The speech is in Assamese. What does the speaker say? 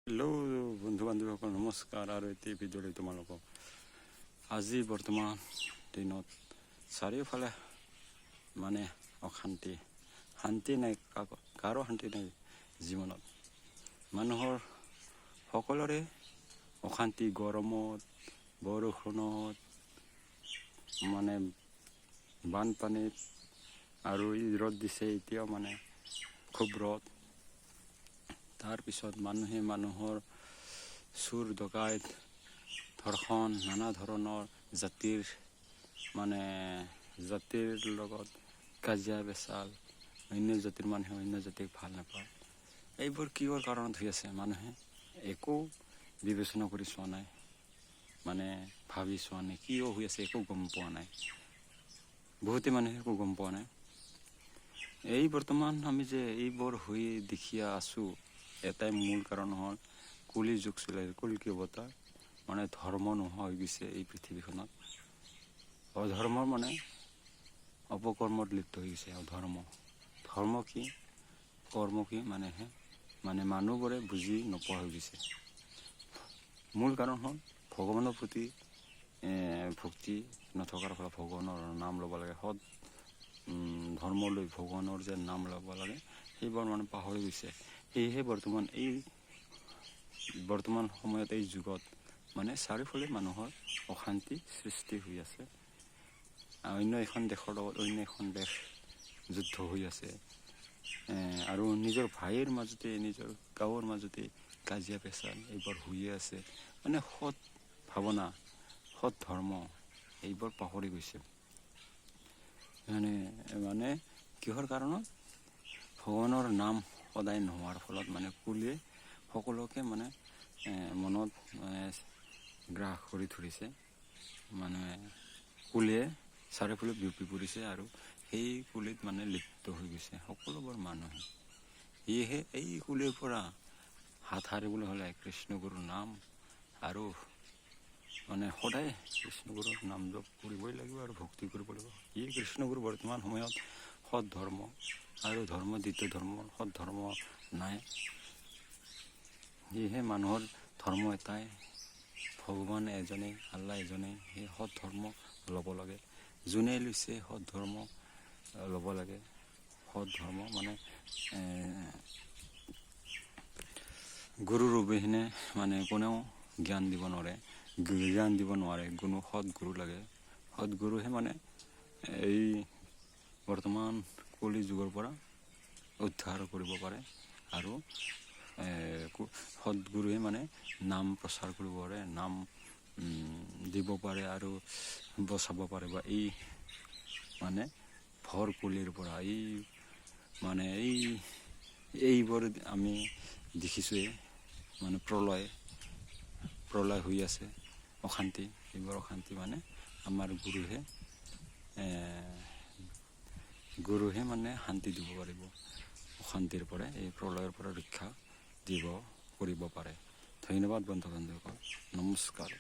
হেল্ল' বন্ধু বান্ধৱীসকল নমস্কাৰ। আৰু এটি ভিডিঅ'লৈ তোমালোকক আজি বৰ্তমান দিনত চাৰিওফালে মানে অশান্তি, শান্তি নাই, কাৰো শান্তি নাই জীৱনত। মানুহৰ সকলোৰে অশান্তি, গৰমত, বৰষুণত, মানে বানপানীত, আৰু ৰ'দ দিছে এতিয়াও মানে খুব ৰ'দ। তাৰপিছত মানুহে মানুহৰ চুৰ ডকাইত, ধৰ্ষণ, নানা ধৰণৰ জাতিৰ লগত কাজিয়া পেচাল, অন্য জাতিৰ মানুহে অন্য জাতিক ভাল নাপায়। এইবোৰ কিহৰ কাৰণত হৈ আছে মানুহে একো বিবেচনা কৰি চোৱা নাই, মানে ভাবি চোৱা নাই কিয় হৈ আছে, একো গম পোৱা নাই। বহুতে মানুহে একো গম পোৱা নাই। এই বৰ্তমান আমি যে এইবোৰ হৈ দেখিয়া আছোঁ, এটাই মূল কাৰণ হ'ল কলি যুগ চলে, কলিকি অৱতাৰ, মানে ধৰ্ম নোহোৱা হৈ গৈছে এই পৃথিৱীখনত। অধৰ্মৰ মানে অপকৰ্মত লিপ্ত হৈ গৈছে। ধৰ্ম কি, কৰ্ম কি, মানে মানুহবোৰে বুজি নোপোৱা হৈ গৈছে। মূল কাৰণ হ'ল ভগৱানৰ প্ৰতি ভক্তি নথকাৰ ফলত। ভগৱানৰ নাম ল'ব লাগে, সৎ ধৰ্ম লৈ ভগৱানৰ যে নাম ল'ব লাগে, সেইবোৰ মানে পাহৰি গৈছে। সেয়েহে বৰ্তমান সময়ত এই যুগত মানে চাৰিওফালে মানুহৰ অশান্তি সৃষ্টি হৈ আছে। অন্য এখন দেশৰ লগত অন্য এখন দেশ যুদ্ধ হৈ আছে, আৰু নিজৰ ভাইৰ মাজতে, নিজৰ গাঁৱৰ মাজতে কাজিয়া পেচাল এইবোৰ হৈয়ে আছে। মানে সৎ ভাৱনা, সৎ ধৰ্ম এইবোৰ পাহৰি গৈছে। মানে কিহৰ কাৰণত? ভগৱানৰ নাম সদায় নোহোৱাৰ ফলত। মানে কুলিয়ে সকলোকে মানে মনত গ্ৰাস কৰি ধৰিছে। মানে কুলিয়ে চাৰিওফালে বিয়পি পৰিছে, আৰু সেই কুলিত মানে লিপ্ত হৈ গৈছে সকলোবোৰ মানুহে। সেয়েহে এই কুলিৰ পৰা হাত সাৰিবলৈ হ'লে কৃষ্ণগুৰুৰ নাম, আৰু মানে সদায় কৃষ্ণগুৰুৰ নাম জপ কৰিবই লাগিব আৰু ভক্তি কৰিব লাগিব। এই কৃষ্ণগুৰু বৰ্তমান সময়ত সৎ ধৰ্ম আৰু দ্বিতীয় ধৰ্ম, সৎ ধৰ্ম নাই। সেয়েহে মানুহৰ ধৰ্ম এটাই, ভগৱান এজনেই, আল্লাহ এজনেই। সেই সৎ ধৰ্ম ল'ব লাগে। যোনে লৈছে সৎ ধৰ্ম ল'ব লাগে। সৎ ধৰ্ম মানে গুৰুৰ অবিহনে মানে কোনেও জ্ঞান দিব নোৱাৰে। কোনো সৎ গুৰু লাগে। সৎ গুৰুহে মানে এই বৰ্তমান কলি যুগৰ পৰা উদ্ধাৰ কৰিব পাৰে, আৰু সৎগুৰুৱে মানে নাম প্ৰচাৰ কৰিব পাৰে, নাম দিব পাৰে, আৰু বচাব পাৰে। বা এই মানে ভৰ কলিৰ পৰা, এইবোৰ আমি দেখিছোঁৱেই, মানে প্ৰলয় হৈ আছে, অশান্তি। এইবোৰ অশান্তি মানে আমাৰ গুৰুহে মানে শান্তি দিব পাৰিব। অশান্তিৰ পৰা, এই প্ৰলয়ৰ পৰা ৰক্ষা কৰিব পাৰে। ধন্যবাদ বন্ধু বান্ধৱীসকল, নমস্কাৰ।